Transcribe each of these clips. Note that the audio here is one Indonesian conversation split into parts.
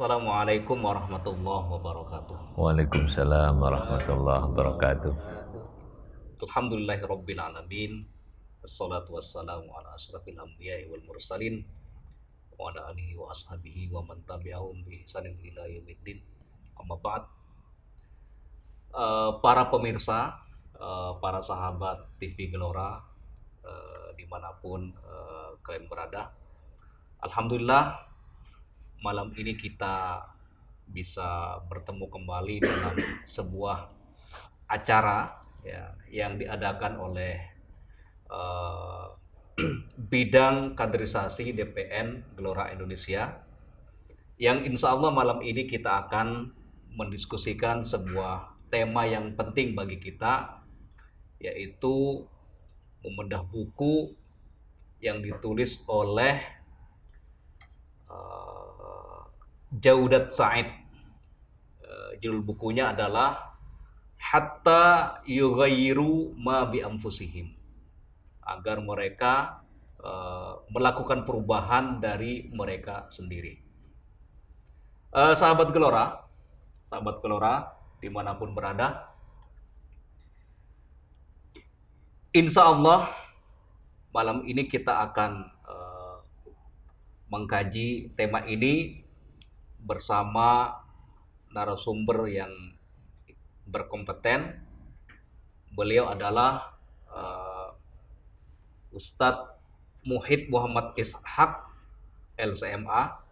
Assalamualaikum warahmatullahi wabarakatuh. Waalaikumsalam warahmatullahi wabarakatuh. Alhamdulillahirabbil alamin. Wassalatu wassalamu ala asyrafil anbiya'i wal mursalin wa ala alihi wa ashabihi wa man tabi'ahum bi ihsanin ila yaumiddin. Amma ba'd. Para pemirsa, para sahabat TV Gelora, dimanapun kalian berada, alhamdulillah malam ini kita bisa bertemu kembali dalam sebuah acara ya, yang diadakan oleh bidang kaderisasi DPN Gelora Indonesia, yang insya Allah malam ini kita akan mendiskusikan sebuah tema yang penting bagi kita, yaitu membedah buku yang ditulis oleh Jaudat Said. Judul bukunya adalah Hatta Yughayyiru Ma Bi Anfusihim, agar mereka melakukan perubahan dari mereka sendiri. Sahabat Gelora dimanapun berada, insya Allah malam ini kita akan mengkaji tema ini bersama narasumber yang berkompeten. Beliau adalah Ustadz Muhid Muhammad Ishaq LCMA.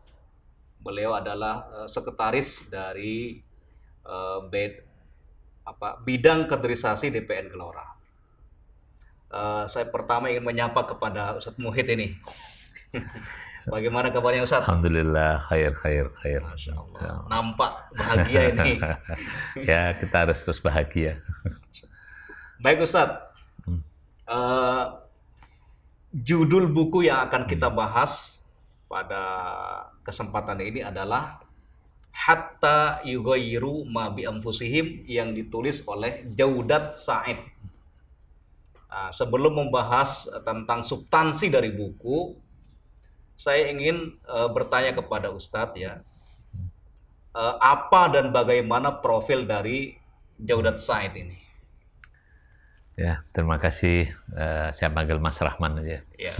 Beliau adalah sekretaris dari bidang kaderisasi DPN Gelora. Saya pertama ingin menyapa kepada Ustadz Muhid ini. Bagaimana kabarnya Ustadz? Alhamdulillah, khair. Masya Allah. Nampak bahagia ini. Ya, kita harus terus bahagia. Baik Ustadz, judul buku yang akan kita bahas pada kesempatan ini adalah Hatta Yughayyiru Ma Bi Anfusihim, yang ditulis oleh Jaudat Said. Sebelum membahas tentang substansi dari buku, saya ingin bertanya kepada Ustadz ya, apa dan bagaimana profil dari Jaudat Said ini? Ya, terima kasih. Saya panggil Mas Rahman aja. Ya.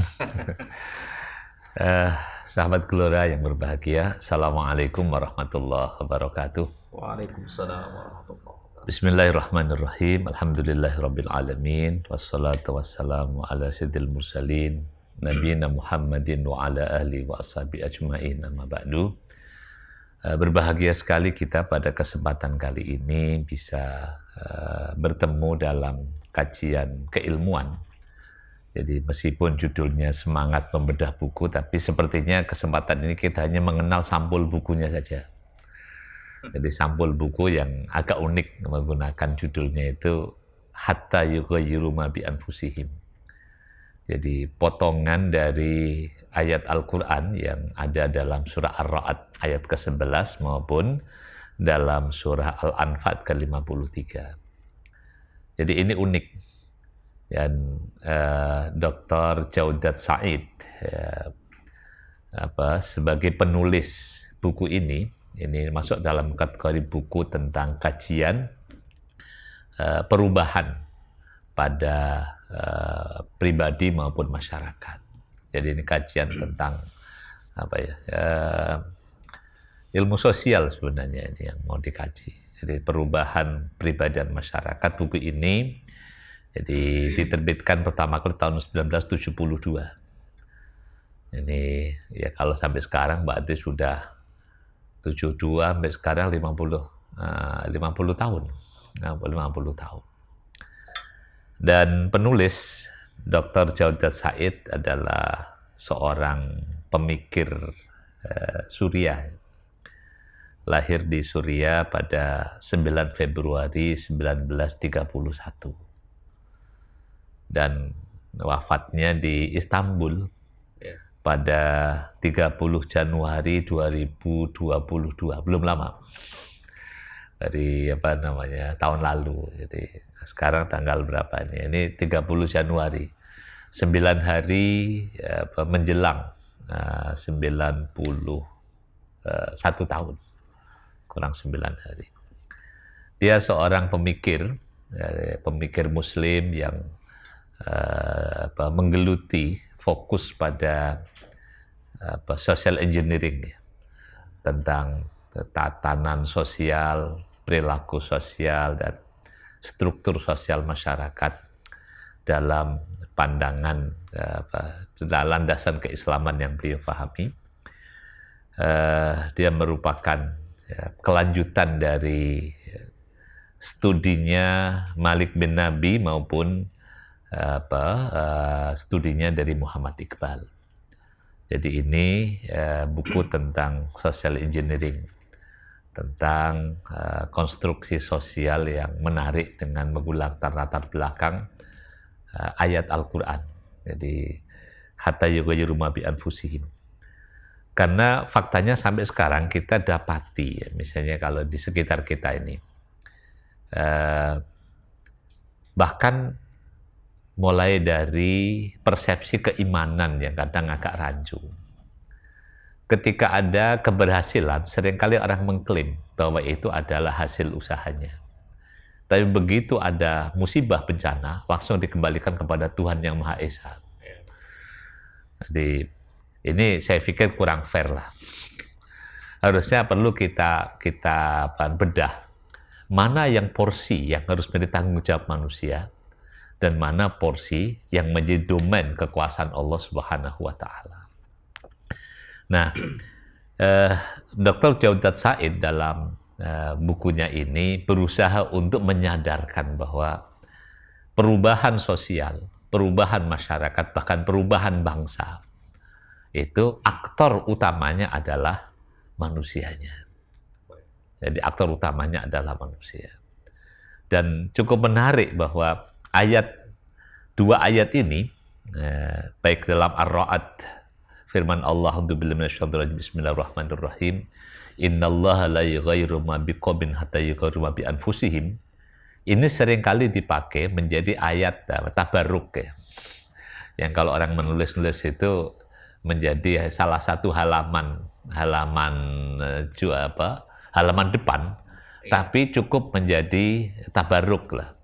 Sahabat Gelora yang berbahagia, Assalamualaikum warahmatullahi wabarakatuh. Waalaikumsalam warahmatullahi wabarakatuh. Bismillahirrahmanirrahim. Alhamdulillahirabbil alamin. Wassalatu wassalamu ala sayyidil mursalin nabiyina Muhammadin wa ala ahli wa ashabi ajmain, amma ba'du. Berbahagia sekali kita pada kesempatan kali ini bisa bertemu dalam kajian keilmuan. Jadi meskipun judulnya semangat membedah buku, tapi sepertinya kesempatan ini kita hanya mengenal sampul bukunya saja. Jadi sampul buku yang agak unik menggunakan judulnya itu Hatta Yughayyiru Ma Bi Anfusihim. Jadi potongan dari ayat Al-Quran yang ada dalam surah Ar-Ra'd ayat ke-11 maupun dalam surah Al-Anfal ke-53. Jadi ini unik. Dan Dr. Jaudat Said sebagai penulis buku ini masuk dalam kategori buku tentang kajian perubahan pada pribadi maupun masyarakat. Jadi ini kajian tentang ilmu sosial sebenarnya ini yang mau dikaji. Jadi perubahan pribadi dan masyarakat. Buku ini jadi diterbitkan pertama kali tahun 1972. Ini ya kalau sampai sekarang berarti sudah 72 sampai sekarang 50 tahun. 50 tahun. Dan penulis Dr. Jaudat Said adalah seorang pemikir Suriah. Lahir di Suriah pada 9 Februari 1931. Dan wafatnya di Istanbul pada 30 Januari 2022, belum lama dari tahun lalu. Jadi sekarang tanggal berapa ini? Ini 30 Januari, 9 hari menjelang 90 1 tahun, kurang 9 hari. Dia seorang pemikir, pemikir Muslim yang menggeluti fokus pada social engineering, tentang tatanan sosial, perilaku sosial, dan struktur sosial masyarakat dalam pandangan dalam landasan keislaman yang beliau pahami. Dia merupakan kelanjutan dari studinya Malik bin Nabi maupun studinya dari Muhammad Iqbal. Jadi ini buku tentang social engineering, tentang konstruksi sosial yang menarik dengan menggunakan latar belakang ayat Al-Quran. Jadi hatta yughayyiru ma bi anfusihim. Karena faktanya sampai sekarang kita dapati, ya, misalnya kalau di sekitar kita ini, bahkan mulai dari persepsi keimanan yang kadang agak rancu. Ketika ada keberhasilan, seringkali orang mengklaim bahwa itu adalah hasil usahanya. Tapi begitu ada musibah bencana, langsung dikembalikan kepada Tuhan Yang Maha Esa. Jadi ini saya pikir kurang fair lah. Harusnya perlu kita bedah mana yang porsi yang harus menjadi tanggung jawab manusia, dan mana porsi yang menjadi domain kekuasaan Allah Subhanahu wa Ta'ala. Nah, Dr. Jaudat Said dalam bukunya ini berusaha untuk menyadarkan bahwa perubahan sosial, perubahan masyarakat, bahkan perubahan bangsa, itu aktor utamanya adalah manusianya. Jadi aktor utamanya adalah manusia. Dan cukup menarik bahwa dua ayat ini, baik dalam Ar-Ra'd, firman Allah, Bismillahirrahmanirrahim, Innallaha la yughayyiru ma biqaumin hatta yughayyiru ma bi anfusihim. Ini seringkali dipakai menjadi ayat tabarruk, ya. Yang kalau orang menulis-nulis itu menjadi salah satu halaman depan, tapi cukup menjadi tabarruk lah,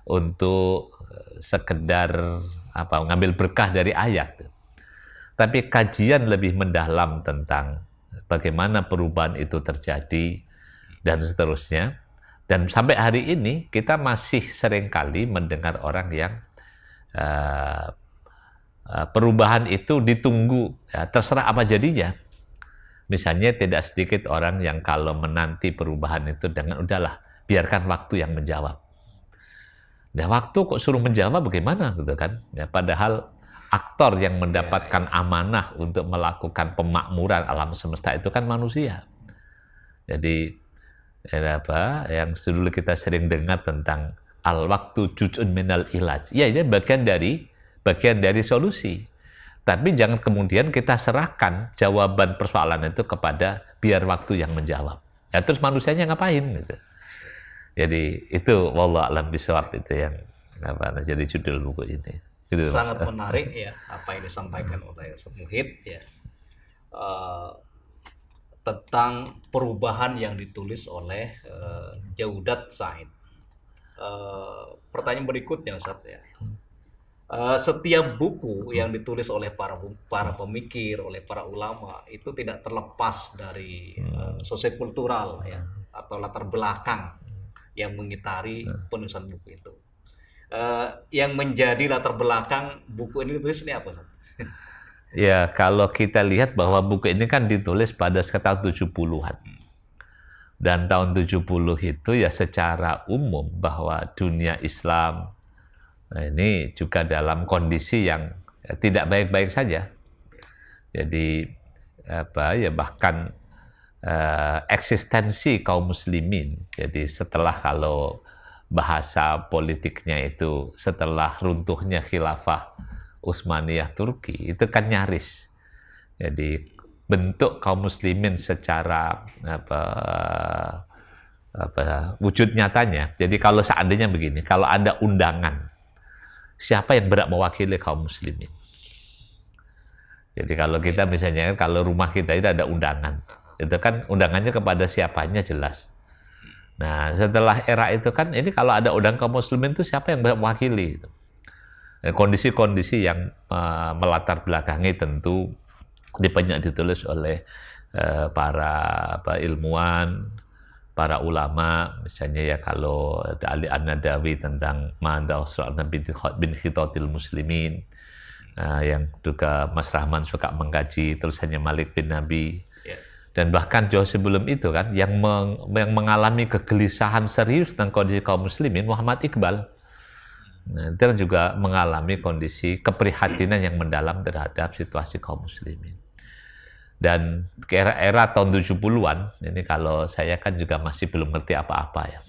untuk sekedar ngambil berkah dari ayat. Tapi kajian lebih mendalam tentang bagaimana perubahan itu terjadi dan seterusnya. Dan sampai hari ini kita masih seringkali mendengar orang yang perubahan itu ditunggu, ya, terserah apa jadinya. Misalnya tidak sedikit orang yang kalau menanti perubahan itu dengan udahlah, biarkan waktu yang menjawab. Nah, waktu kok suruh menjawab bagaimana gitu kan? Ya, padahal aktor yang mendapatkan amanah untuk melakukan pemakmuran alam semesta itu kan manusia. Jadi yang dulu kita sering dengar tentang al-waktu juz'un minal ilaj. Ya, ini bagian dari solusi. Tapi jangan kemudian kita serahkan jawaban persoalan itu kepada biar waktu yang menjawab. Ya, terus manusianya ngapain gitu. Jadi itu wallah alam bisawab itu yang jadi judul buku ini. Gitu, sangat menarik ya apa yang disampaikan oleh Ustaz Muhid, ya, tentang perubahan yang ditulis oleh Jaudat Said. Pertanyaan berikutnya, Ustaz, ya. Setiap buku yang ditulis oleh para pemikir, oleh para ulama, itu tidak terlepas dari sosiokultural, ya, atau latar belakang yang mengitari penulisan buku itu. Yang menjadi latar belakang buku ini ditulis ini apa, Ustaz? Ya, kalau kita lihat bahwa buku ini kan ditulis pada sekitar 70-an. Dan tahun 70 itu ya secara umum bahwa dunia Islam ini juga dalam kondisi yang tidak baik-baik saja. Jadi bahkan eksistensi kaum muslimin. Jadi setelah kalau bahasa politiknya itu setelah runtuhnya khilafah Utsmaniyah Turki itu kan nyaris. Jadi bentuk kaum muslimin secara wujud nyatanya. Jadi kalau seandainya begini, kalau ada undangan, siapa yang berhak mewakili kaum muslimin? Jadi kalau kita misalnya kalau rumah kita itu ada undangan. itu kan undangannya kepada siapanya jelas. Nah, setelah era itu kan, ini kalau ada undang kaum muslimin itu siapa yang mewakili? Kondisi-kondisi yang melatar belakangi tentu banyak ditulis oleh para ilmuwan, para ulama, misalnya ya kalau Ali An-Nadawi tentang Ma'anda Usra'na bin Khitatil Muslimin, yang juga Mas Rahman suka mengkaji tulisannya Malik bin Nabi, dan bahkan jauh sebelum itu kan yang mengalami kegelisahan serius tentang kondisi kaum muslimin, Muhammad Iqbal. Nah, itu juga mengalami kondisi keprihatinan yang mendalam terhadap situasi kaum muslimin. Dan ke era tahun 70-an, ini kalau saya kan juga masih belum ngerti apa-apa ya.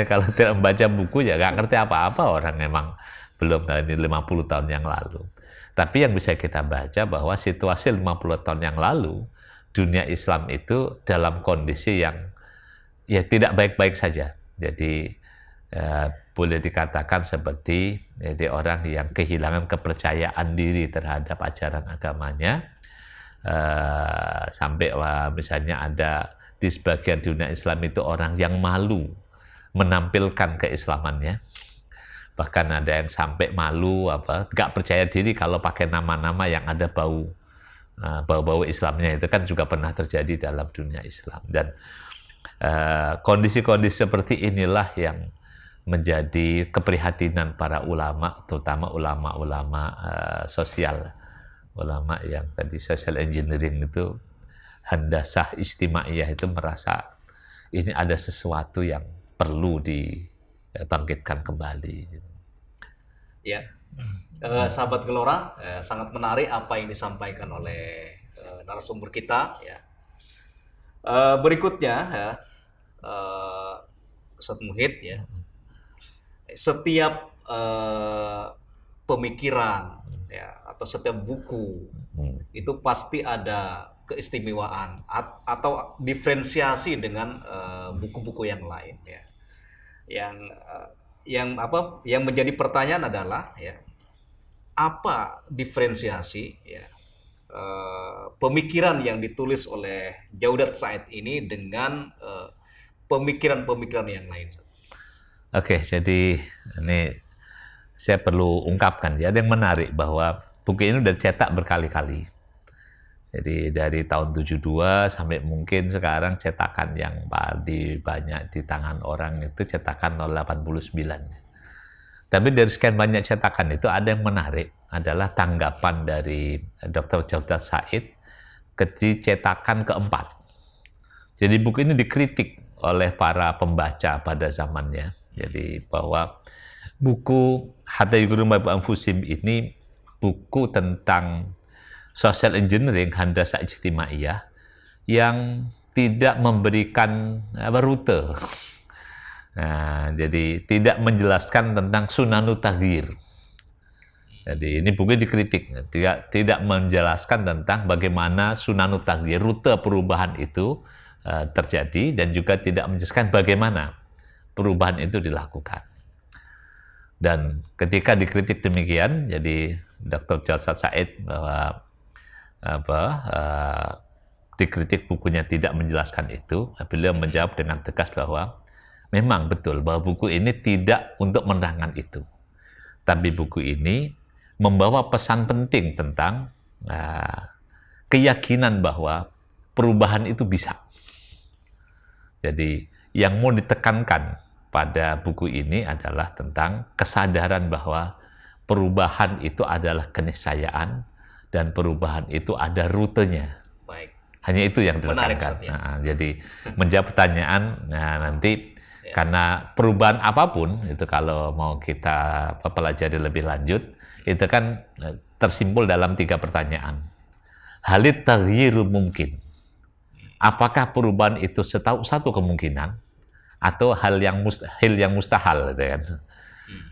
Kalau tidak membaca buku ya nggak ngerti apa-apa orang, memang belum tahun ini 50 tahun yang lalu. Tapi yang bisa kita baca bahwa situasi 50 tahun yang lalu, dunia Islam itu dalam kondisi yang ya tidak baik-baik saja. Jadi boleh dikatakan seperti jadi orang yang kehilangan kepercayaan diri terhadap ajaran agamanya, sampai misalnya ada di sebagian dunia Islam itu orang yang malu menampilkan keislamannya. Bahkan ada yang sampai malu, nggak percaya diri kalau pakai nama-nama yang ada bau Islamnya. Itu kan juga pernah terjadi dalam dunia Islam. Dan kondisi-kondisi seperti inilah yang menjadi keprihatinan para ulama, terutama ulama-ulama sosial, ulama yang tadi social engineering itu, handasah istimaiyah itu merasa ini ada sesuatu yang perlu bangkitkan kembali. Ya, sahabat Gelora, sangat menarik apa yang disampaikan oleh narasumber kita. Ya. Berikutnya, ya, Ustadz Muhid, ya, setiap pemikiran, ya, atau setiap buku itu pasti ada keistimewaan atau diferensiasi dengan buku-buku yang lain, ya. Yang menjadi pertanyaan adalah, ya, apa diferensiasi, ya, pemikiran yang ditulis oleh Jaudat Said ini dengan pemikiran-pemikiran yang lain. Oke, jadi ini saya perlu ungkapkan ya, ada yang menarik bahwa buku ini sudah cetak berkali-kali. Jadi dari tahun 72 sampai mungkin sekarang cetakan yang paling banyak di tangan orang itu cetakan 89. Tapi dari sekian banyak cetakan itu ada yang menarik, adalah tanggapan dari Dr. Jaudat Said ke cetakan keempat. Jadi buku ini dikritik oleh para pembaca pada zamannya. Jadi bahwa buku Hatta Yughru Ma bi Anfusihim ini buku tentang social engineering, handasah ijtimaiyah, yang tidak memberikan rute. Nah, jadi tidak menjelaskan tentang sunanut taghyir. Jadi ini buku dikritik, tidak menjelaskan tentang bagaimana sunanut taghyir, rute perubahan itu terjadi, dan juga tidak menjelaskan bagaimana perubahan itu dilakukan. Dan ketika dikritik demikian, jadi Dr. Jaudat Said bahwa dikritik bukunya tidak menjelaskan itu, beliau menjawab dengan tegas bahwa memang betul bahwa buku ini tidak untuk menerangkan itu, tapi buku ini membawa pesan penting tentang keyakinan bahwa perubahan itu bisa. Jadi yang mau ditekankan pada buku ini adalah tentang kesadaran bahwa perubahan itu adalah keniscayaan, dan perubahan itu ada rutenya. Baik. Hanya itu yang ditekankan. Jadi menjawab pertanyaan, nanti ya, karena perubahan apapun itu kalau mau kita pelajari lebih lanjut, itu kan tersimpul dalam 3 pertanyaan. Halit taghyiru mungkin. Apakah perubahan itu satu kemungkinan atau hal yang mustahil, gitu kan?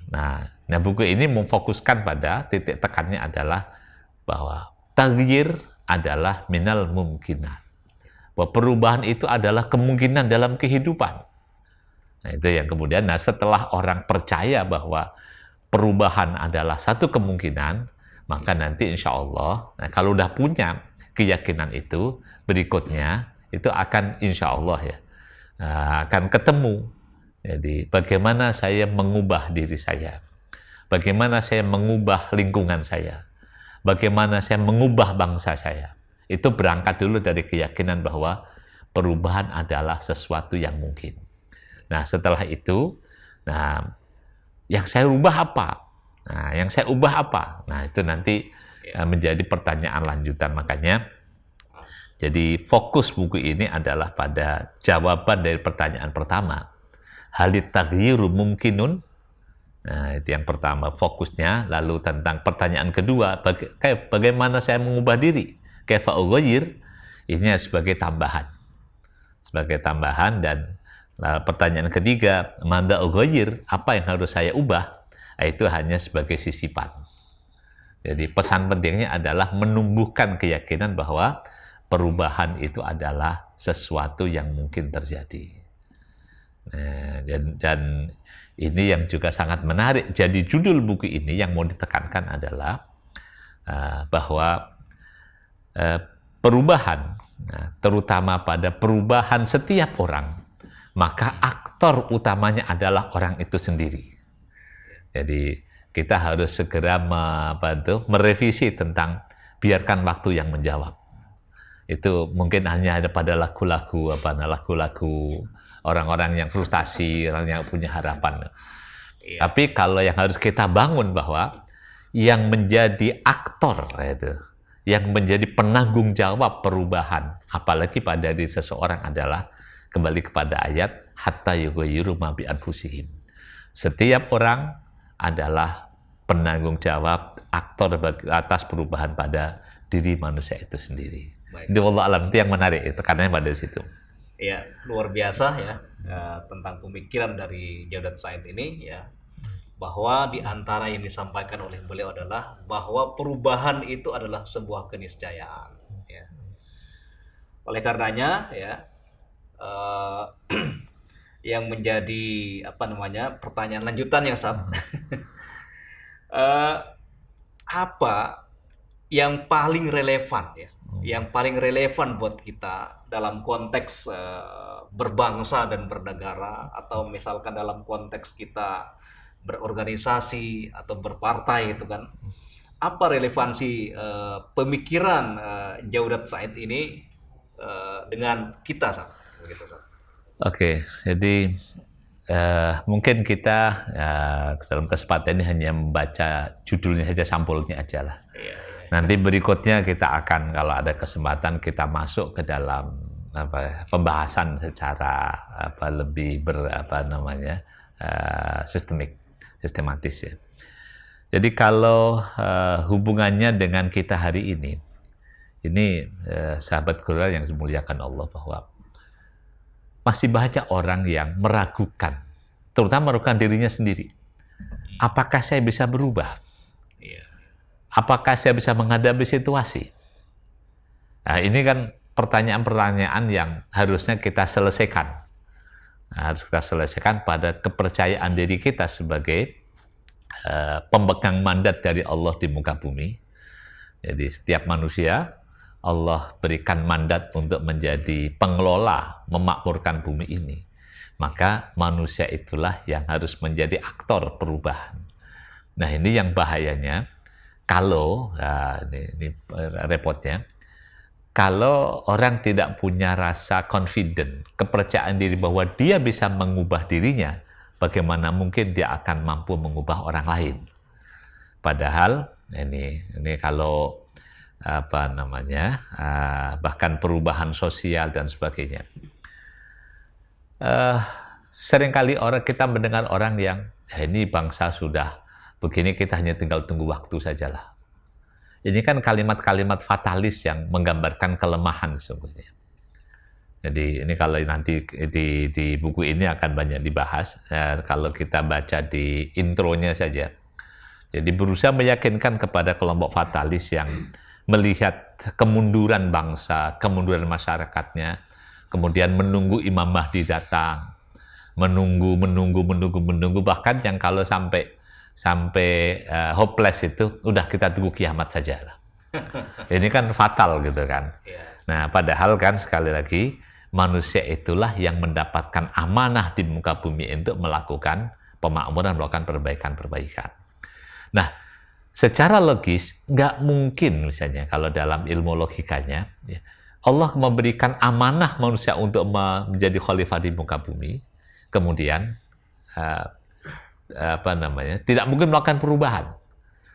Nah, buku ini memfokuskan pada titik tekannya adalah bahwa taghyir adalah minal mumkinat. Bahwa perubahan itu adalah kemungkinan dalam kehidupan. Nah, itu yang kemudian, setelah orang percaya bahwa perubahan adalah satu kemungkinan, maka nanti insya Allah, kalau udah punya keyakinan itu, berikutnya itu akan insya Allah ya akan ketemu. Jadi bagaimana saya mengubah diri saya, bagaimana saya mengubah lingkungan saya, bagaimana saya mengubah bangsa saya. Itu berangkat dulu dari keyakinan bahwa perubahan adalah sesuatu yang mungkin. Nah, setelah itu, nah, yang saya ubah apa? Nah, yang saya ubah apa? Nah, itu nanti menjadi pertanyaan lanjutan. Makanya, jadi fokus buku ini adalah pada jawaban dari pertanyaan pertama. Halit taghyiru mumkinun? Nah, itu yang pertama, fokusnya. Lalu tentang pertanyaan kedua, bagaimana saya mengubah diri? Kaifa ughayyir? Ini sebagai tambahan. Dan pertanyaan ketiga, manda ughayyir? Apa yang harus saya ubah? Itu hanya sebagai sisipan. Jadi pesan pentingnya adalah menumbuhkan keyakinan bahwa perubahan itu adalah sesuatu yang mungkin terjadi. Nah, dan ini yang juga sangat menarik. Jadi judul buku ini yang mau ditekankan adalah bahwa perubahan, terutama pada perubahan setiap orang, maka aktor utamanya adalah orang itu sendiri. Jadi kita harus segera merevisi tentang biarkan waktu yang menjawab. Itu mungkin hanya ada pada lagu-lagu orang-orang yang frustasi, orang yang punya harapan. Tapi kalau yang harus kita bangun bahwa yang menjadi aktor itu, yang menjadi penanggung jawab perubahan, apalagi pada diri seseorang adalah kembali kepada ayat hatta yughayyiru ma bi anfusihim. Setiap orang adalah penanggung jawab aktor atas perubahan pada diri manusia itu sendiri. Di wallahu alam, itu yang menarik, itu karena pada situ. Ya, luar biasa ya tentang pemikiran dari Jaudat Said ini ya, bahwa di antara yang disampaikan oleh beliau adalah bahwa perubahan itu adalah sebuah keniscayaan ya. Oleh karenanya ya yang menjadi pertanyaan lanjutan yang apa yang paling relevan ya, yang paling relevan buat kita dalam konteks berbangsa dan bernegara, atau misalkan dalam konteks kita berorganisasi atau berpartai itu kan, apa relevansi pemikiran Jaudat Said ini dengan kita begitu. Oke, jadi mungkin kita dalam kesempatan ini hanya membaca judulnya saja, sampulnya aja lah. Nanti berikutnya kita akan, kalau ada kesempatan, kita masuk ke dalam pembahasan secara lebih sistematis ya. Jadi kalau hubungannya dengan kita hari ini sahabat Quran yang dimuliakan Allah, bahwa masih banyak orang yang meragukan, terutama meragukan dirinya sendiri. Apakah saya bisa berubah? Apakah saya bisa menghadapi situasi? Nah, ini kan pertanyaan-pertanyaan yang harusnya kita selesaikan. Harus kita selesaikan pada kepercayaan diri kita sebagai pemegang mandat dari Allah di muka bumi. Jadi setiap manusia Allah berikan mandat untuk menjadi pengelola, memakmurkan bumi ini. Maka manusia itulah yang harus menjadi aktor perubahan. Nah, ini yang bahayanya kalau, ini repotnya, kalau orang tidak punya rasa confident, kepercayaan diri bahwa dia bisa mengubah dirinya, bagaimana mungkin dia akan mampu mengubah orang lain. Padahal ini kalau bahkan perubahan sosial dan sebagainya. Seringkali kita mendengar orang yang ini bangsa sudah begini, kita hanya tinggal tunggu waktu sajalah. Ini kan kalimat-kalimat fatalis yang menggambarkan kelemahan sesungguhnya. Jadi ini kalau nanti di buku ini akan banyak dibahas. Kalau kita baca di intronya saja. Jadi berusaha meyakinkan kepada kelompok fatalis yang melihat kemunduran bangsa, kemunduran masyarakatnya, kemudian menunggu Imam Mahdi datang, menunggu, bahkan yang kalau sampai hopeless itu, udah kita tunggu kiamat saja lah. Ini kan fatal gitu kan. Ya. Nah, padahal kan sekali lagi manusia itulah yang mendapatkan amanah di muka bumi untuk melakukan pemakmuran, melakukan perbaikan-perbaikan. Nah, secara logis nggak mungkin misalnya kalau dalam ilmu logikanya ya, Allah memberikan amanah manusia untuk menjadi khalifah di muka bumi, kemudian uh, tidak mungkin melakukan perubahan.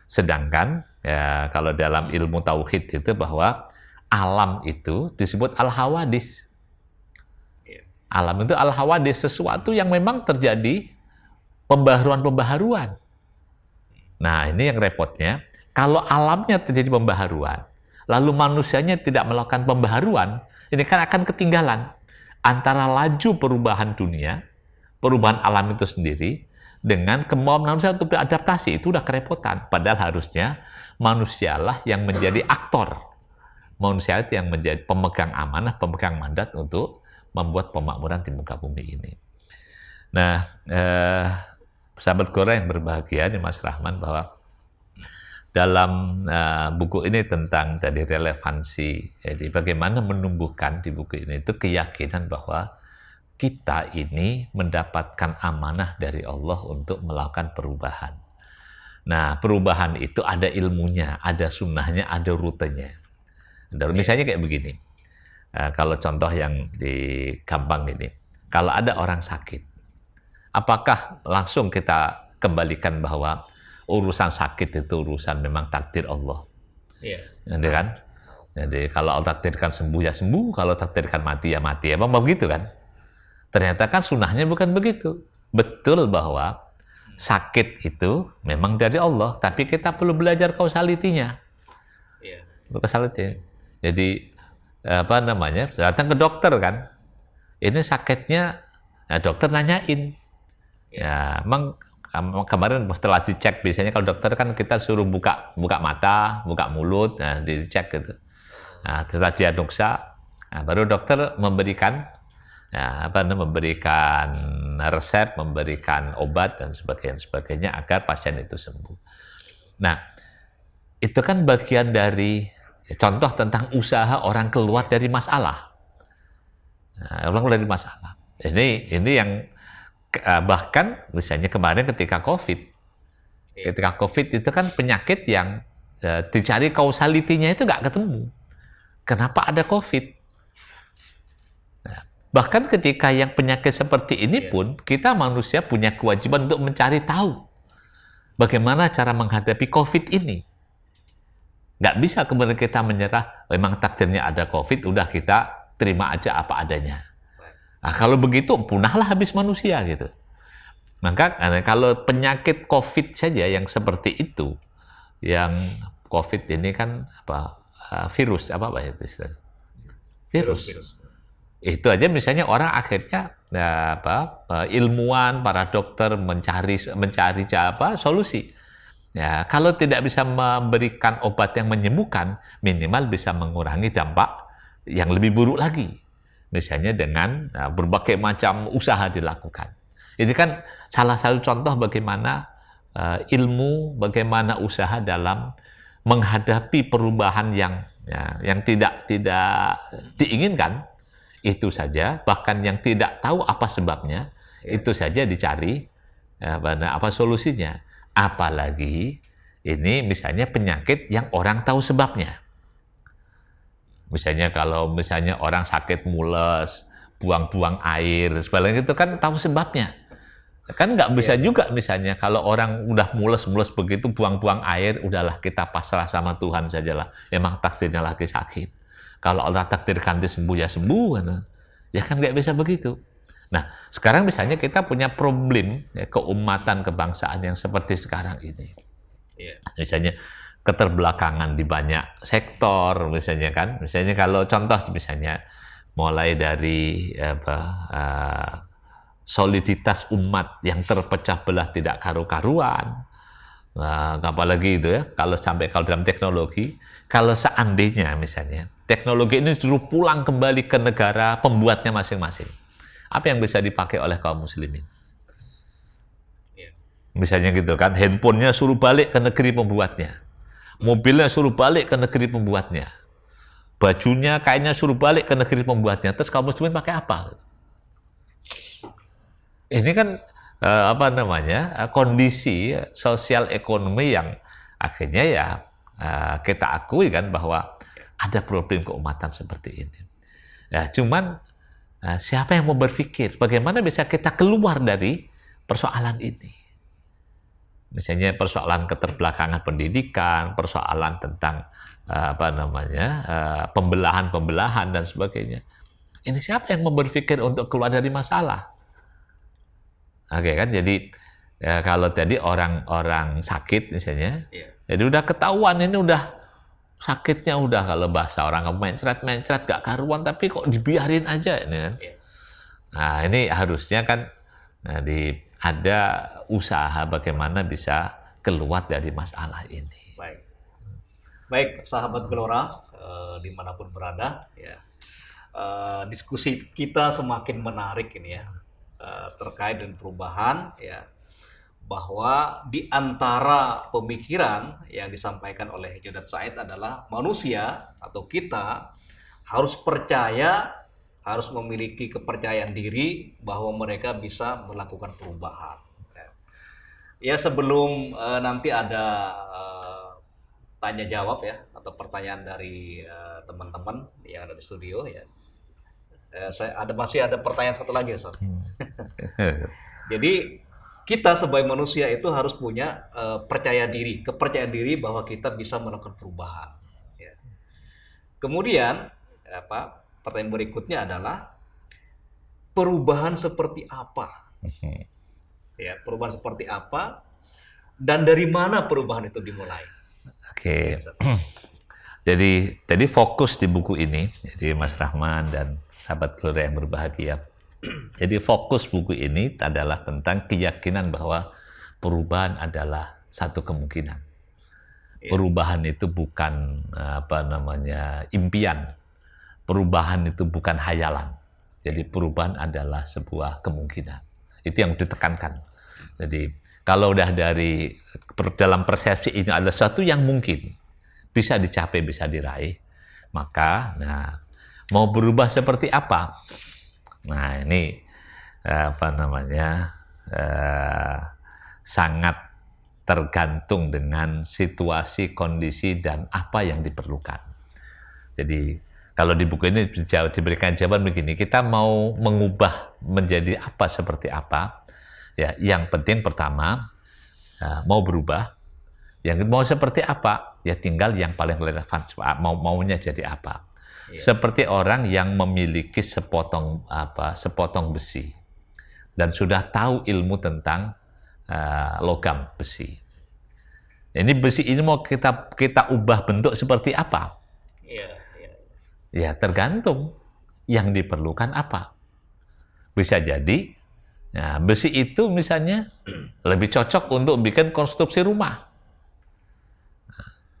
Sedangkan ya, kalau dalam ilmu tauhid itu bahwa alam itu disebut al-hawadis. Alam itu al-hawadis, sesuatu yang memang terjadi pembaharuan-pembaharuan. Nah, ini yang repotnya. Kalau alamnya terjadi pembaharuan, lalu manusianya tidak melakukan pembaharuan, ini kan akan ketinggalan antara laju perubahan dunia, perubahan alam itu sendiri, dengan kemauan manusia untuk beradaptasi. Itu udah kerepotan. Padahal harusnya manusialah yang menjadi aktor. Manusia itu yang menjadi pemegang amanah, pemegang mandat untuk membuat pemakmuran di muka bumi ini. Nah, sahabat Quran yang berbahagia, nih Mas Rahman, bahwa dalam buku ini tentang tadi relevansi, jadi bagaimana menumbuhkan di buku ini itu keyakinan bahwa kita ini mendapatkan amanah dari Allah untuk melakukan perubahan. Nah, perubahan itu ada ilmunya, ada sunnahnya, ada rutenya. Misalnya kayak begini, kalau contoh yang gampang ini, kalau ada orang sakit, apakah langsung kita kembalikan bahwa urusan sakit itu urusan memang takdir Allah? Iya. Jadi kan, jadi kalau Allah takdirkan sembuh ya sembuh, kalau takdirkan mati ya mati, emang begitu kan? Ternyata kan sunnahnya bukan begitu. Betul bahwa sakit itu memang dari Allah, tapi kita perlu belajar kausalitinya. Iya. Kausaliti. Jadi datang ke dokter kan, ini sakitnya, nah dokter nanyain, ya emang kemarin setelah dicek, biasanya kalau dokter kan kita suruh buka mata, buka mulut, nah dicek gitu. Nah setelah diagnosa, nah, baru dokter memberikan memberikan resep, memberikan obat dan sebagainya agar pasien itu sembuh. Nah, itu kan bagian dari contoh tentang usaha orang keluar dari masalah. Nah, orang keluar dari masalah. Ini yang bahkan misalnya kemarin ketika COVID itu kan penyakit yang dicari kausalitinya itu nggak ketemu. Kenapa ada COVID? Nah, bahkan ketika yang penyakit seperti ini pun kita manusia punya kewajiban untuk mencari tahu bagaimana cara menghadapi COVID ini. Nggak bisa kemudian kita menyerah, memang takdirnya ada COVID, udah kita terima aja apa adanya. Nah, kalau begitu, punahlah habis manusia gitu. Maka kalau penyakit COVID saja yang seperti itu, yang COVID ini kan virus, itu istilahnya? Virus. Itu aja misalnya orang akhirnya ilmuwan, para dokter mencari solusi. Ya, kalau tidak bisa memberikan obat yang menyembuhkan, minimal bisa mengurangi dampak yang lebih buruk lagi. Misalnya dengan berbagai macam usaha dilakukan. Ini kan salah satu contoh bagaimana ilmu, bagaimana usaha dalam menghadapi perubahan yang tidak diinginkan. Itu saja, bahkan yang tidak tahu apa sebabnya, itu saja dicari apa solusinya. Apalagi ini misalnya penyakit yang orang tahu sebabnya. Misalnya kalau orang sakit mules, buang-buang air, sebagainya itu kan tahu sebabnya. Kan nggak bisa juga misalnya kalau orang udah mules-mules begitu buang-buang air, udahlah kita pasrah sama Tuhan sajalah. Emang takdirnya lagi sakit. Kalau Allah takdirkan dia sembuh ya sembuh, ya kan nggak bisa begitu. Nah, sekarang misalnya kita punya problem keumatan, kebangsaan yang seperti sekarang ini. Misalnya keterbelakangan di banyak sektor, misalnya kan. Misalnya kalau contoh misalnya mulai dari soliditas umat yang terpecah belah tidak karu-karuan. Nah, apalagi itu ya, kalau dalam teknologi, kalau seandainya misalnya teknologi ini suruh pulang kembali ke negara pembuatnya masing-masing. Apa yang bisa dipakai oleh kaum muslimin? Misalnya gitu kan, handphonenya suruh balik ke negeri pembuatnya. Mobilnya suruh balik ke negeri pembuatnya. Bajunya, kainnya suruh balik ke negeri pembuatnya. Terus kaum muslimin pakai apa? Ini kan kondisi sosial ekonomi yang akhirnya ya kita akui kan bahwa ada problem keumatan seperti ini. Ya, cuman siapa yang mau berpikir bagaimana bisa kita keluar dari persoalan ini? Misalnya persoalan keterbelakangan pendidikan, persoalan tentang pembelahan-pembelahan dan sebagainya. Ini siapa yang mau berpikir untuk keluar dari masalah? Oke kan, jadi ya, kalau tadi orang-orang sakit misalnya, jadi udah ketahuan ini udah sakitnya udah kalau bahasa orang mencret-mencret gak karuan, tapi kok dibiarin aja ini kan. Nah ini harusnya kan ada usaha bagaimana bisa keluar dari masalah ini. Baik sahabat Gelora dimanapun berada, ya diskusi kita semakin menarik ini ya. Terkait dengan perubahan ya, bahwa di antara pemikiran yang disampaikan oleh Jodat Said adalah manusia atau kita harus percaya, harus memiliki kepercayaan diri bahwa mereka bisa melakukan perubahan. Ya sebelum nanti ada tanya jawab ya atau pertanyaan dari teman-teman yang ada di studio ya. Masih ada pertanyaan satu lagi, Ustaz. Jadi kita sebagai manusia itu harus punya kepercayaan diri bahwa kita bisa melakukan perubahan. Ya. Kemudian pertanyaan berikutnya adalah perubahan seperti apa? Ya, perubahan seperti apa dan dari mana perubahan itu dimulai? Oke. Jadi fokus di buku ini, jadi Mas Rahman dan sahabat Gelora yang berbahagia. Jadi fokus buku ini adalah tentang keyakinan bahwa perubahan adalah satu kemungkinan. Perubahan itu bukan impian. Perubahan itu bukan hayalan. Jadi perubahan adalah sebuah kemungkinan. Itu yang ditekankan. Jadi kalau udah dalam persepsi ini ada sesuatu yang mungkin bisa dicapai, bisa diraih, maka mau berubah seperti apa? Nah, ini sangat tergantung dengan situasi, kondisi, dan apa yang diperlukan. Jadi, kalau di buku ini diberikan jawaban begini, kita mau mengubah menjadi apa, seperti apa? Ya, yang penting pertama, mau berubah. Yang mau seperti apa? Ya tinggal yang paling relevan, maunya jadi apa. Seperti orang yang memiliki sepotong besi dan sudah tahu ilmu tentang logam besi. Ini besi ini mau kita ubah bentuk seperti apa? Ya tergantung yang diperlukan apa. Bisa jadi besi itu misalnya lebih cocok untuk bikin konstruksi rumah.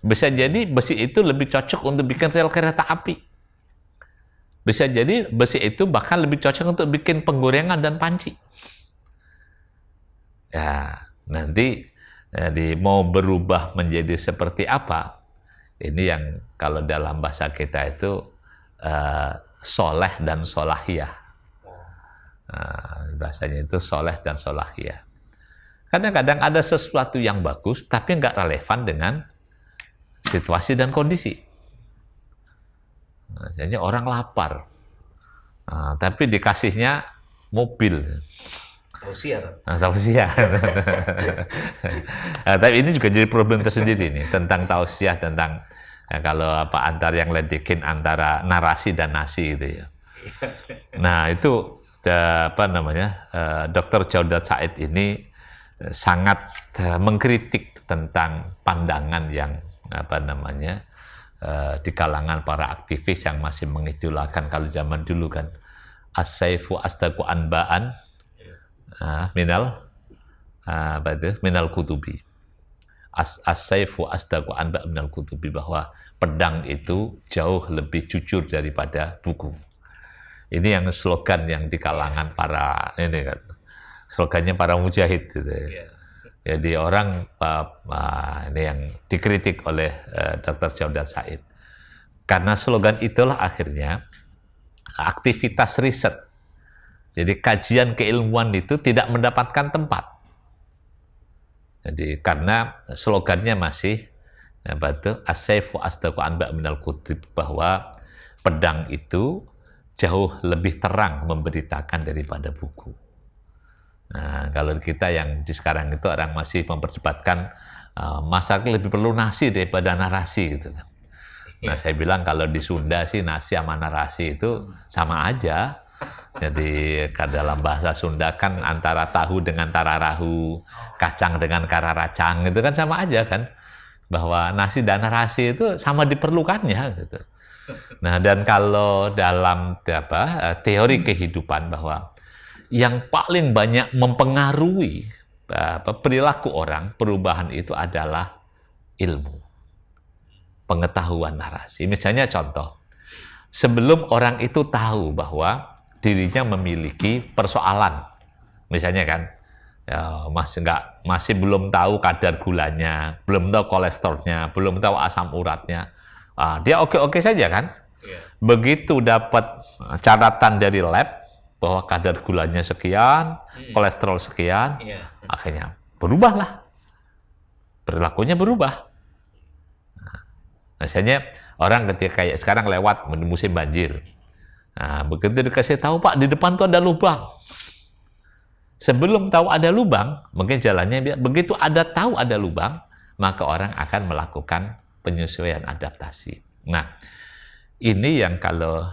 Bisa jadi besi itu lebih cocok untuk bikin rel kereta api. Bisa jadi besi itu bahkan lebih cocok untuk bikin penggorengan dan panci. Ya, nanti mau berubah menjadi seperti apa? Ini yang kalau dalam bahasa kita itu soleh dan solahiyah. Bahasanya itu soleh dan solahiyah. Kadang-kadang ada sesuatu yang bagus tapi nggak relevan dengan situasi dan kondisi. Jadi orang lapar, tapi dikasihnya mobil. Tausiah. Tausiah. Tapi ini juga jadi problem tersendiri nih tentang tausiah, tentang kalau antar yang ledekin antara narasi dan nasi gitu ya. Nah itu Dr. Jodat Said ini sangat mengkritik tentang pandangan yang di kalangan para aktivis yang masih mengidolakan kalau zaman dulu kan as-saifu asdaqu anba'an minal kutubi. As-saifu asdaqu anba'an minal kutubi, bahwa pedang itu jauh lebih jujur daripada buku. Ini yang slogan yang di kalangan para ini kan. Slogannya para mujahid gitu ya. Jadi orang ini yang dikritik oleh Dr. Jaudat Said. Karena slogan itulah akhirnya aktivitas riset. Jadi kajian keilmuan itu tidak mendapatkan tempat. Jadi karena slogannya masih as-sayfu asdaqu anba' minal kutub, bahwa pedang itu jauh lebih terang memberitakan daripada buku. Nah, kalau kita yang di sekarang itu orang masih memperdebatkan masyarakat lebih perlu nasi daripada narasi gitu kan. Nah, saya bilang kalau di Sunda sih nasi sama narasi itu sama aja. Jadi dalam bahasa Sunda kan antara tahu dengan tararahu, kacang dengan kararacang, itu kan sama aja kan. Bahwa nasi dan narasi itu sama diperlukannya gitu. Nah, dan kalau dalam teori kehidupan bahwa yang paling banyak mempengaruhi perilaku orang, perubahan itu adalah ilmu, pengetahuan narasi. Misalnya contoh, sebelum orang itu tahu bahwa dirinya memiliki persoalan, misalnya kan, ya, masih belum tahu kadar gulanya, belum tahu kolesterolnya, belum tahu asam uratnya, dia oke-oke saja kan. Begitu dapat catatan dari lab bahwa kadar gulanya sekian, kolesterol sekian, akhirnya berubahlah, perilakunya berubah. Misalnya orang ketika kayak sekarang lewat musim banjir, nah, begitu dikasih tahu, Pak, di depan tuh ada lubang. Sebelum tahu ada lubang, mungkin jalannya, begitu tahu ada lubang, maka orang akan melakukan penyesuaian adaptasi. Nah, ini yang kalau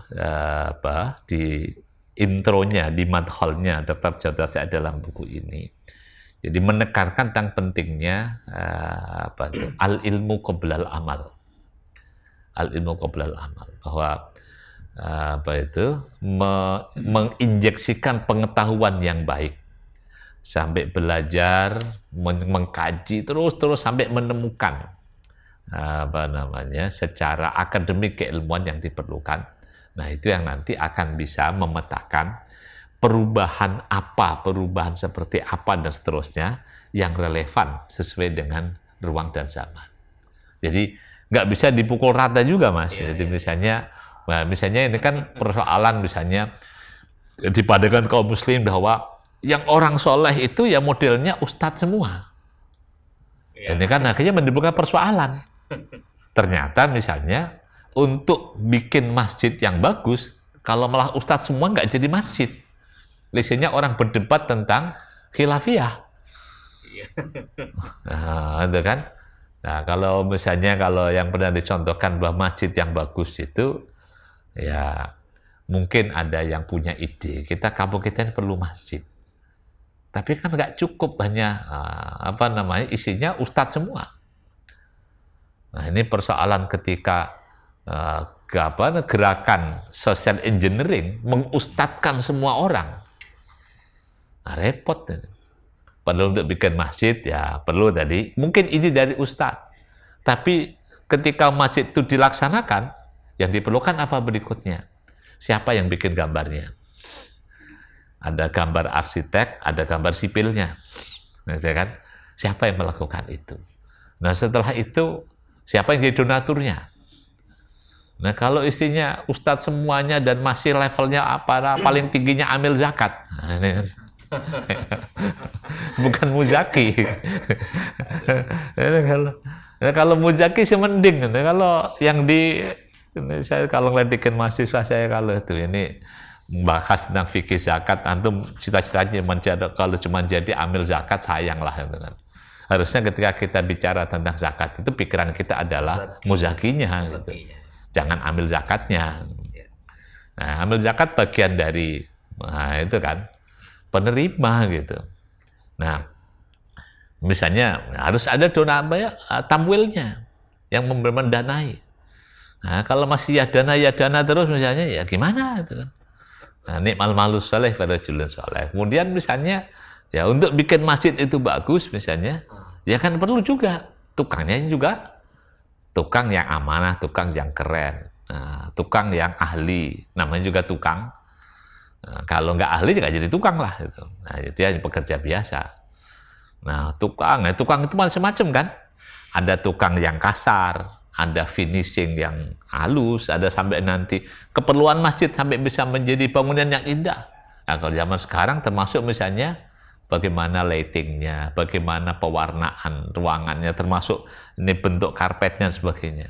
di intronya, di madkhalnya Dr. Jaudat Said dalam buku ini, jadi menekankan tentang pentingnya al-ilmu qoblal amal. Al-ilmu qoblal amal, bahwa menginjeksikan pengetahuan yang baik, sampai belajar, mengkaji terus sampai menemukan secara akademik keilmuan yang diperlukan. Nah, itu yang nanti akan bisa memetakan perubahan seperti apa dan seterusnya yang relevan sesuai dengan ruang dan zaman. Jadi nggak bisa dipukul rata juga, Mas. Jadi misalnya ini kan persoalan misalnya dipadukan kaum muslim bahwa yang orang soleh itu ya modelnya ustadz semua. Ini kan akhirnya menimbulkan persoalan. Ternyata misalnya untuk bikin masjid yang bagus, kalau malah ustadz semua nggak jadi masjid. Biasanya orang berdebat tentang khilafiyah. Nah, itu kan. Nah, kalau yang pernah dicontohkan bahwa masjid yang bagus itu, ya mungkin ada yang punya ide, kampung kita ini perlu masjid. Tapi kan nggak cukup hanya isinya ustadz semua. Nah, ini persoalan ketika gerakan social engineering mengustadkan semua orang. Nah, repot. Padahal untuk bikin masjid ya perlu tadi, mungkin ini dari ustadz. Tapi ketika masjid itu dilaksanakan, yang diperlukan apa berikutnya? Siapa yang bikin gambarnya? Ada gambar arsitek, ada gambar sipilnya. Nah, kan? Siapa yang melakukan itu? Nah, setelah itu, siapa yang jadi donaturnya? Nah, kalau istrinya ustadz semuanya dan masih levelnya paling tingginya amil zakat. Nah, ini kan. Bukan muzaki. Kalau muzaki sih mending. Kalau yang saya kalau ngelidikin mahasiswa saya, kalau itu ini bahas tentang fikih zakat, antum cita-citanya kalau cuma jadi amil zakat, sayang lah itu kan. Harusnya ketika kita bicara tentang zakat itu pikiran kita adalah muzakinya gitu. Jangan amil zakatnya. Nah, amil zakat bagian dari itu kan penerima gitu. Nah, misalnya harus ada tamwilnya yang mendanai. Nah, kalau masih ya dana terus misalnya, ya gimana itu kan. Nah, nikmal malus saleh pada julun saleh. Kemudian misalnya ya untuk bikin masjid itu bagus misalnya, ya kan perlu juga tukangnya juga tukang yang amanah, tukang yang keren, tukang yang ahli, namanya juga tukang. Nah, kalau nggak ahli juga jadi tukang lah itu. Nah, itu ya pekerja biasa. Nah, tukang itu macam-macam kan. Ada tukang yang kasar, ada finishing yang halus, ada sampai nanti keperluan masjid sampai bisa menjadi bangunan yang indah. Nah, kalau zaman sekarang termasuk misalnya bagaimana lightingnya, bagaimana pewarnaan ruangannya, termasuk ini bentuk karpetnya dan sebagainya.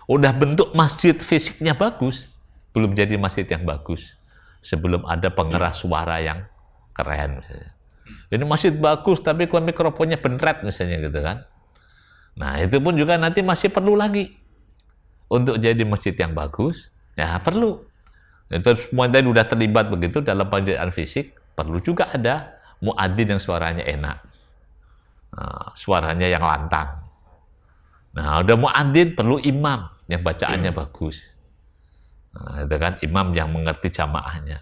Udah bentuk masjid fisiknya bagus, belum jadi masjid yang bagus. Sebelum ada pengeras suara yang keren misalnya. Ini masjid bagus tapi kok mikrofonnya benret misalnya gitu kan. Nah, itu pun juga nanti masih perlu lagi. Untuk jadi masjid yang bagus, ya perlu. Itu semua tadi udah terlibat begitu dalam pendidikan fisik, perlu juga ada muadzin yang suaranya enak. Nah, suaranya yang lantang. Nah, udah muadzin perlu imam yang bacaannya bagus. Nah, itu kan imam yang mengerti jamaahnya.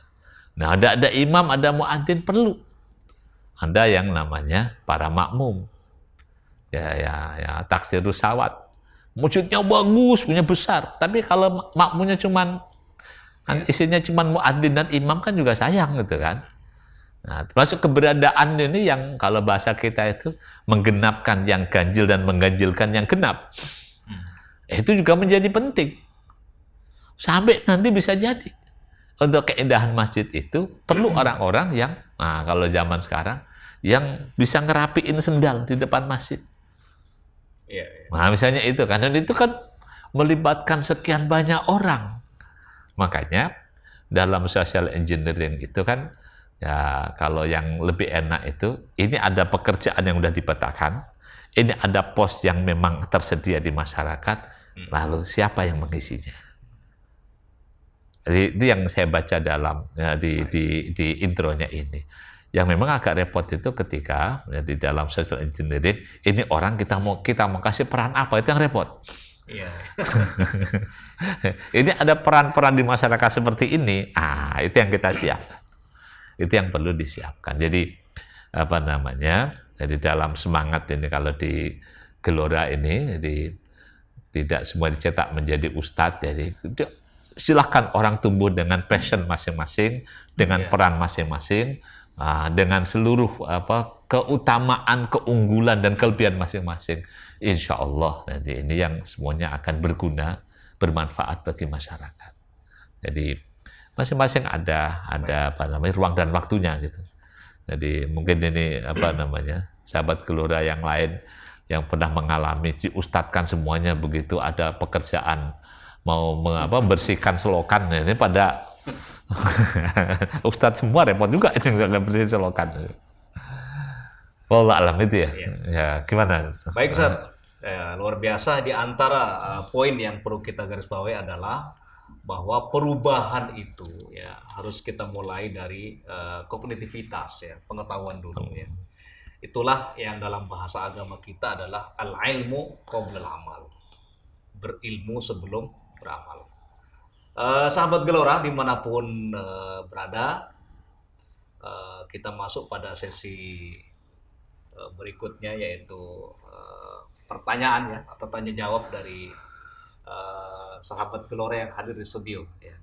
Nah, ada imam, ada muadzin perlu. Ada yang namanya para makmum. Ya, taksirus sawat. Masjidnya bagus, punya besar. Tapi kalau makmumnya isinya cuman muadzin dan imam kan juga sayang gitu kan. Nah, termasuk keberadaan ini yang kalau bahasa kita itu menggenapkan yang ganjil dan mengganjilkan yang genap. Itu juga menjadi penting. Sampai nanti bisa jadi. Untuk keindahan masjid itu perlu orang-orang yang, nah kalau zaman sekarang, yang bisa ngerapiin sendal di depan masjid. Iya. Nah, misalnya itu kan, dan itu kan melibatkan sekian banyak orang. Makanya dalam social engineering itu kan, ya kalau yang lebih enak itu, ini ada pekerjaan yang udah dipetakan, ini ada pos yang memang tersedia di masyarakat, lalu siapa yang mengisinya? Jadi itu yang saya baca dalam ya, di intronya ini. Yang memang agak repot itu ketika ya, di dalam social engineering ini orang kita mau kasih peran apa, itu yang repot. Iya. Ini ada peran-peran di masyarakat seperti ini, itu yang kita siapkan. Itu yang perlu disiapkan. Jadi apa namanya? Jadi dalam semangat ini kalau di Gelora ini, jadi tidak semua dicetak menjadi ustadz. Jadi silahkan orang tumbuh dengan passion masing-masing, dengan peran masing-masing. Dengan seluruh keutamaan, keunggulan dan kelebihan masing-masing, insya Allah nanti ini yang semuanya akan berguna, bermanfaat bagi masyarakat. Jadi masing-masing ada ruang dan waktunya gitu. Jadi mungkin ini sahabat Gelora yang lain yang pernah mengalami diustadkan semuanya begitu ada pekerjaan mau bersihkan selokan, ini pada Ustadz semua repot juga ini nggak bersihin selokan. Wallah alam itu ya. Ya gimana? Baik Ustaz, luar biasa. Di antara poin yang perlu kita garis bawahi adalah bahwa perubahan itu ya harus kita mulai dari kognitivitas ya, pengetahuan dulu ya. Itulah yang dalam bahasa agama kita adalah al-ilmu qabla al-amal. Berilmu sebelum beramal. Sahabat Gelora dimanapun berada, kita masuk pada sesi berikutnya yaitu pertanyaan ya atau tanya jawab dari sahabat Gelora yang hadir di studio. Ya.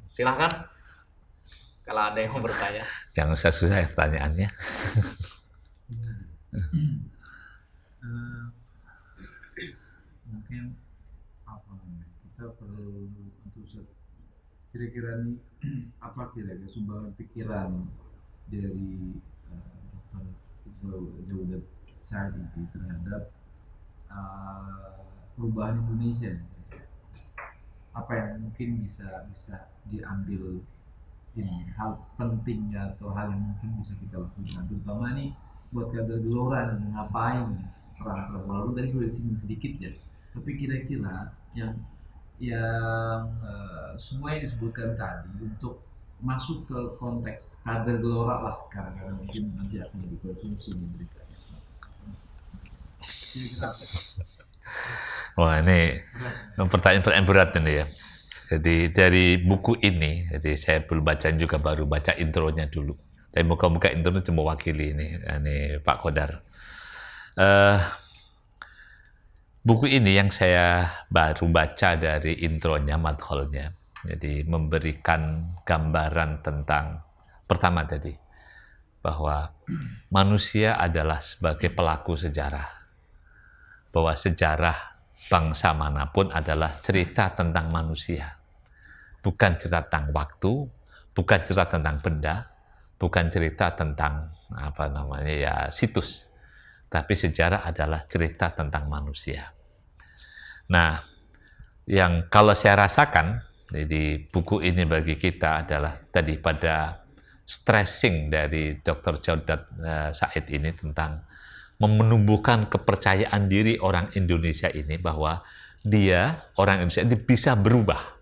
Silahkan kalau ada yang mau bertanya. Jangan susah ya pertanyaannya. Mungkin kita perlu kira-kira nih apa kira-kira sumbangan pikiran dari Dr. Jaudet saat ini terhadap perubahan Indonesia, apa yang mungkin bisa diambil ini hal pentingnya atau hal yang mungkin bisa kita lakukan, terutama nih buat kader Gelora ngapain peran walaupun tadi sudah disinggung sedikit ya, tapi kira-kira yang semua yang disebutkan tadi untuk masuk ke konteks kader Gelora lah sekarang karena mungkin nanti akan dikonsumsi berikutnya. Wah ini pertanyaan berat ini ya. Jadi dari buku ini, jadi saya belum baca juga, baru baca intronya dulu. Tapi muka-muka intronya cuma wakili ini Pak Kodar. Buku ini yang saya baru baca dari intronya, madkholnya. Jadi memberikan gambaran tentang pertama tadi bahwa manusia adalah sebagai pelaku sejarah. Bahwa sejarah bangsa manapun adalah cerita tentang manusia. Bukan cerita tentang waktu, bukan cerita tentang benda, bukan cerita tentang situs. Tapi sejarah adalah cerita tentang manusia. Nah, yang kalau saya rasakan di buku ini bagi kita adalah tadi pada stressing dari Dr. Jaudat Said ini tentang menumbuhkan kepercayaan diri orang Indonesia ini bahwa orang Indonesia ini bisa berubah.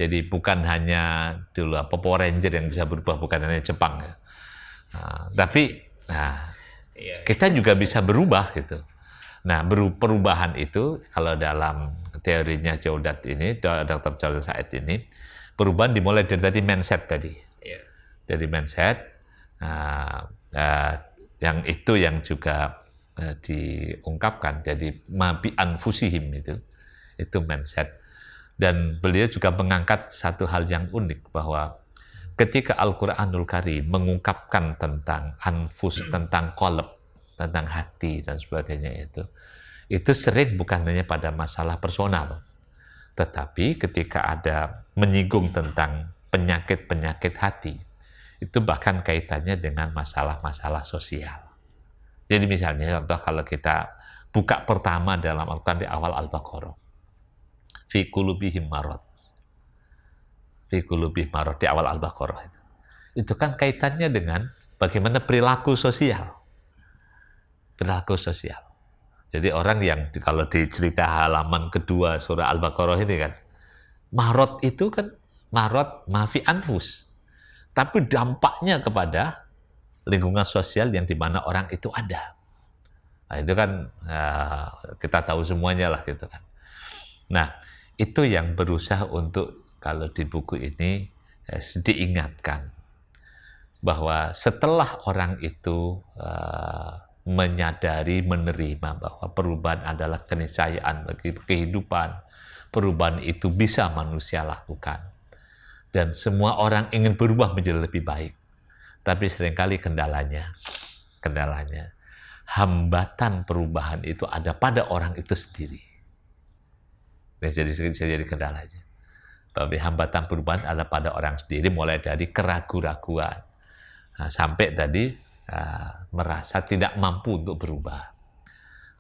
Jadi bukan hanya dulu Power Ranger yang bisa berubah, bukan hanya Jepang ya. Tapi kita juga bisa berubah gitu. Nah, perubahan itu kalau dalam teorinya Jaudat ini, Dr. Jaudat Said ini, perubahan dimulai dari tadi mindset tadi. Iya. Dari mindset, yang itu yang juga diungkapkan, jadi mabi anfusihim itu mindset. Dan beliau juga mengangkat satu hal yang unik bahwa ketika Al-Quranul Karim mengungkapkan tentang anfus, tentang qalb, tentang hati dan sebagainya itu sering bukan hanya pada masalah personal, tetapi ketika ada menyinggung tentang penyakit-penyakit hati, itu bahkan kaitannya dengan masalah-masalah sosial. Jadi misalnya contoh kalau kita buka pertama dalam Al-Quran di awal Al-Baqarah, fi qulubihim marad. Fi qulubihim marad di awal Al-Baqarah itu kan kaitannya dengan bagaimana perilaku sosial. Perilaku sosial. Jadi orang yang kalau di cerita halaman kedua surah Al-Baqarah ini kan, marad itu kan marad mafi anfus. Tapi dampaknya kepada lingkungan sosial yang di mana orang itu ada. Nah, itu kan kita tahu semuanya lah gitu kan. Nah, itu yang berusaha untuk kalau di buku ini diingatkan bahwa setelah orang itu menyadari, menerima bahwa perubahan adalah keniscayaan bagi kehidupan, perubahan itu bisa manusia lakukan, dan semua orang ingin berubah menjadi lebih baik. Tapi seringkali kendalanya, hambatan perubahan itu ada pada orang itu sendiri. Nah, jadi kendalanya. Tapi hambatan perubahan ada pada orang sendiri, mulai dari keraguan-raguan, sampai tadi merasa tidak mampu untuk berubah.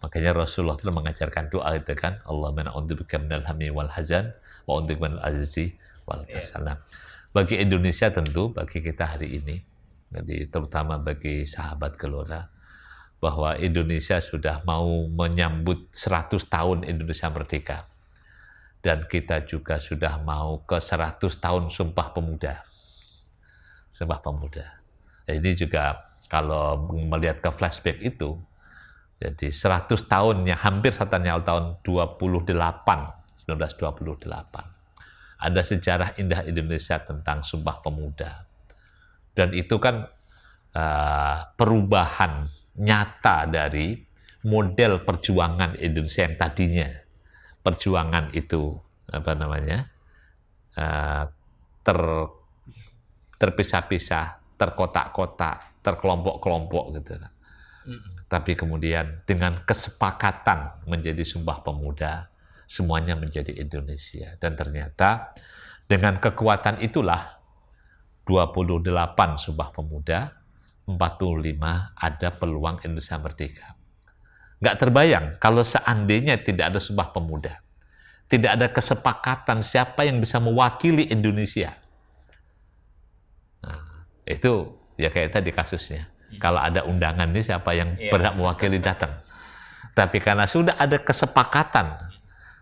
Makanya Rasulullah itu mengajarkan doa itu kan, Allahumma na'udzubika minal hammi wal hazan wa a'udzubika minal ajzi wal kasal. Bagi Indonesia tentu, bagi kita hari ini, jadi terutama bagi sahabat Gelora, bahwa Indonesia sudah mau menyambut 100 tahun Indonesia merdeka. Dan kita juga sudah mau ke 100 tahun Sumpah Pemuda. Sumpah Pemuda. Ini juga kalau melihat ke flashback itu, jadi 100 tahunnya, hampir satanya tahun 1928. Ada sejarah indah Indonesia tentang Sumpah Pemuda. Dan itu kan perubahan nyata dari model perjuangan Indonesia yang tadinya perjuangan itu terpisah-pisah, terkotak-kotak, terkelompok-kelompok gitu. Tapi kemudian dengan kesepakatan menjadi Sumpah Pemuda, semuanya menjadi Indonesia. Dan ternyata dengan kekuatan itulah 28 Sumpah Pemuda, 45 ada peluang Indonesia merdeka. Nggak terbayang kalau seandainya tidak ada Sumpah Pemuda, tidak ada kesepakatan siapa yang bisa mewakili Indonesia. Nah, itu ya kayak tadi kasusnya. Kalau ada undangan ini siapa yang berhak mewakili datang. Tapi karena sudah ada kesepakatan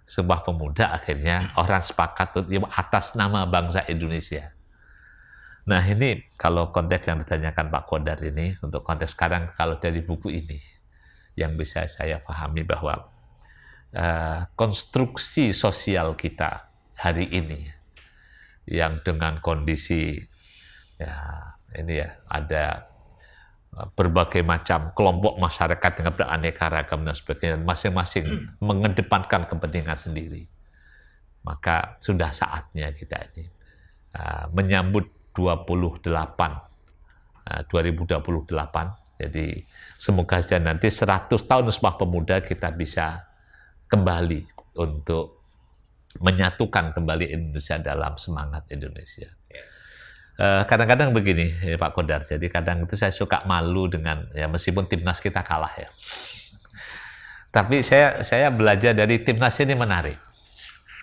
Sumpah Pemuda, akhirnya orang sepakat atas nama bangsa Indonesia. Nah ini kalau konteks yang ditanyakan Pak Qodar ini, untuk konteks sekarang kalau dari buku ini, yang bisa saya pahami bahwa konstruksi sosial kita hari ini, yang dengan kondisi ada berbagai macam kelompok masyarakat dengan beraneka ragam dan sebagainya, masing-masing mengedepankan kepentingan sendiri, maka sudah saatnya kita ini menyambut 28 2028. Jadi semoga saja nanti 100 tahun Sumpah Pemuda kita bisa kembali untuk menyatukan kembali Indonesia dalam semangat Indonesia. Kadang-kadang begini Pak Kodar, jadi kadang itu saya suka malu dengan, ya meskipun timnas kita kalah ya. Tapi saya belajar dari timnas ini menarik.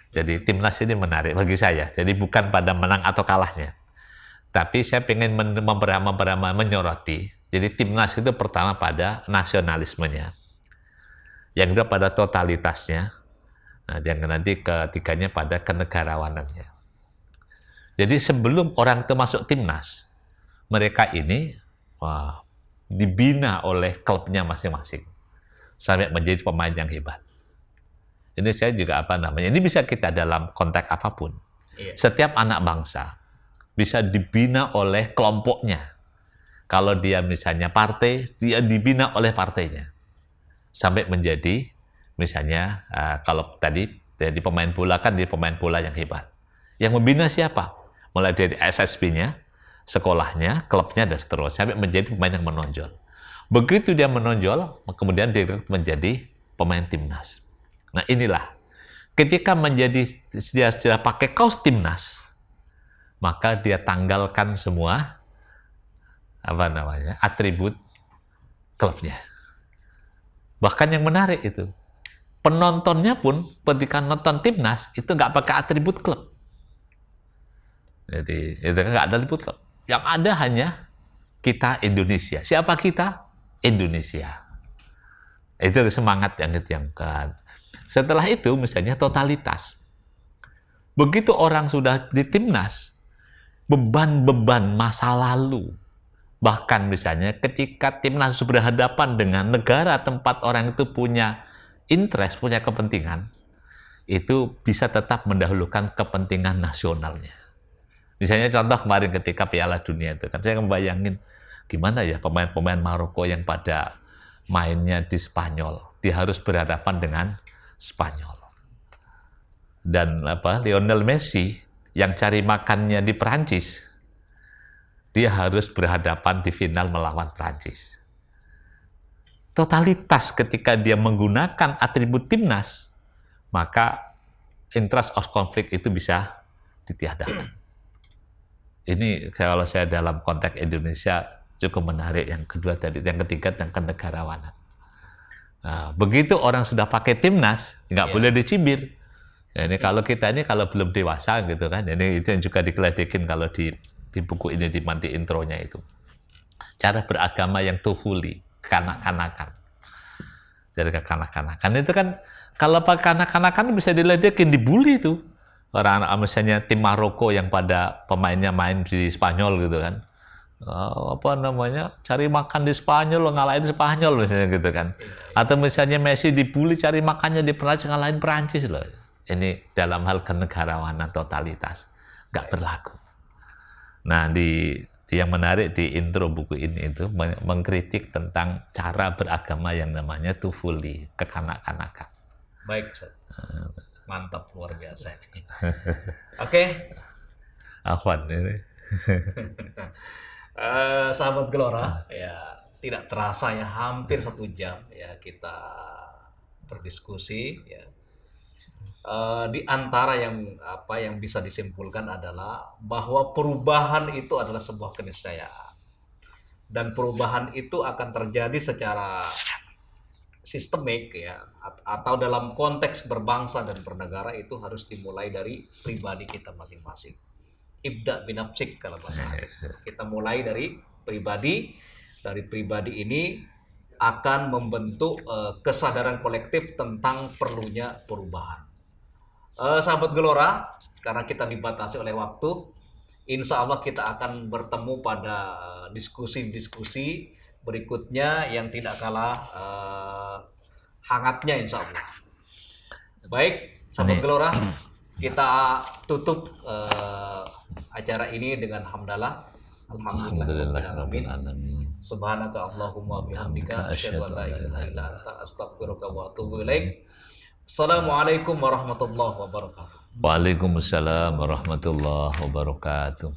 Jadi timnas ini menarik bagi saya. Jadi bukan pada menang atau kalahnya. Tapi saya ingin menyoroti. Jadi timnas itu pertama pada nasionalismenya. Yang kedua pada totalitasnya. Nah, yang nanti ketiganya pada kenegarawanannya. Jadi sebelum orang itu masuk timnas, mereka ini dibina oleh klubnya masing-masing. Sampai menjadi pemain yang hebat. Ini saya juga ini bisa kita dalam konteks apapun. Setiap anak bangsa bisa dibina oleh kelompoknya. Kalau dia misalnya partai, dia dibina oleh partainya. Sampai menjadi, misalnya, kalau tadi jadi pemain bola kan, dia pemain bola yang hebat. Yang membina siapa? Mulai dari SSB-nya, sekolahnya, klubnya, dan seterusnya. Sampai menjadi pemain yang menonjol. Begitu dia menonjol, kemudian dia menjadi pemain timnas. Nah inilah, ketika dia sudah pakai kaos timnas, maka dia tanggalkan semua atribut klubnya. Bahkan yang menarik itu, penontonnya pun ketika nonton timnas itu nggak pakai atribut klub. Jadi itu nggak ada atribut klub. Yang ada hanya kita Indonesia. Siapa kita? Indonesia. Itu semangat yang kan. Setelah itu misalnya totalitas. Begitu orang sudah di timnas, beban-beban masa lalu, bahkan misalnya ketika timnas berhadapan dengan negara tempat orang itu punya interest, punya kepentingan, itu bisa tetap mendahulukan kepentingan nasionalnya. Misalnya contoh kemarin ketika Piala Dunia itu kan, saya membayangin gimana ya pemain-pemain Maroko yang pada mainnya di Spanyol, dia harus berhadapan dengan Spanyol. Dan Lionel Messi yang cari makannya di Perancis, dia harus berhadapan di final melawan Perancis. Totalitas ketika dia menggunakan atribut timnas, maka interest of conflict itu bisa ditiadakan. Ini kalau saya dalam konteks Indonesia cukup menarik. Yang kedua tadi, yang ketiga tentang kenegarawanan. Nah, begitu orang sudah pakai timnas, nggak boleh dicibir. Ya, ini kalau kita ini kalau belum dewasa gitu kan, ini itu yang juga digeledekin kalau di buku ini di intronya itu. Cara beragama yang tufuli, kanak-kanakan. Jadi kekanak-kanakan itu kan kalau pakai kanak-kanakan bisa diledekin, dibully itu. Orang misalnya tim Maroko yang pada pemainnya main di Spanyol gitu kan. Cari makan di Spanyol, ngalahin Spanyol misalnya gitu kan. Atau misalnya Messi dibully cari makannya di Perancis, ngalahin Perancis loh. Ini dalam hal kenegarawanan totalitas nggak berlaku. Nah yang menarik di intro buku ini itu mengkritik tentang cara beragama yang namanya tufuli, kekanak-kanakan. Baik, Ustaz. Mantap, luar biasa ini. Oke. Afwan ini. Sahabat Gelora, ya tidak terasa ya hampir 1 jam ya kita berdiskusi ya. Di antara yang bisa disimpulkan adalah bahwa perubahan itu adalah sebuah keniscayaan dan perubahan itu akan terjadi secara sistemik ya, atau dalam konteks berbangsa dan bernegara itu harus dimulai dari pribadi kita masing-masing. Ibda binafsik kalau bahasa hadis. Kita mulai dari pribadi ini akan membentuk kesadaran kolektif tentang perlunya perubahan. Sahabat Gelora, karena kita dibatasi oleh waktu, insya Allah kita akan bertemu pada diskusi-diskusi berikutnya yang tidak kalah hangatnya insya Allah. Baik, sahabat Gelora, kita tutup acara ini dengan hamdalah. Alhamdulillahirabbil alamin. Subhanaka Allahumma bihamdika asyhadu an la ilaha illa anta astaghfiruka wa atubu ilaik. Assalamualaikum warahmatullahi wabarakatuh. Waalaikumsalam warahmatullahi wabarakatuh.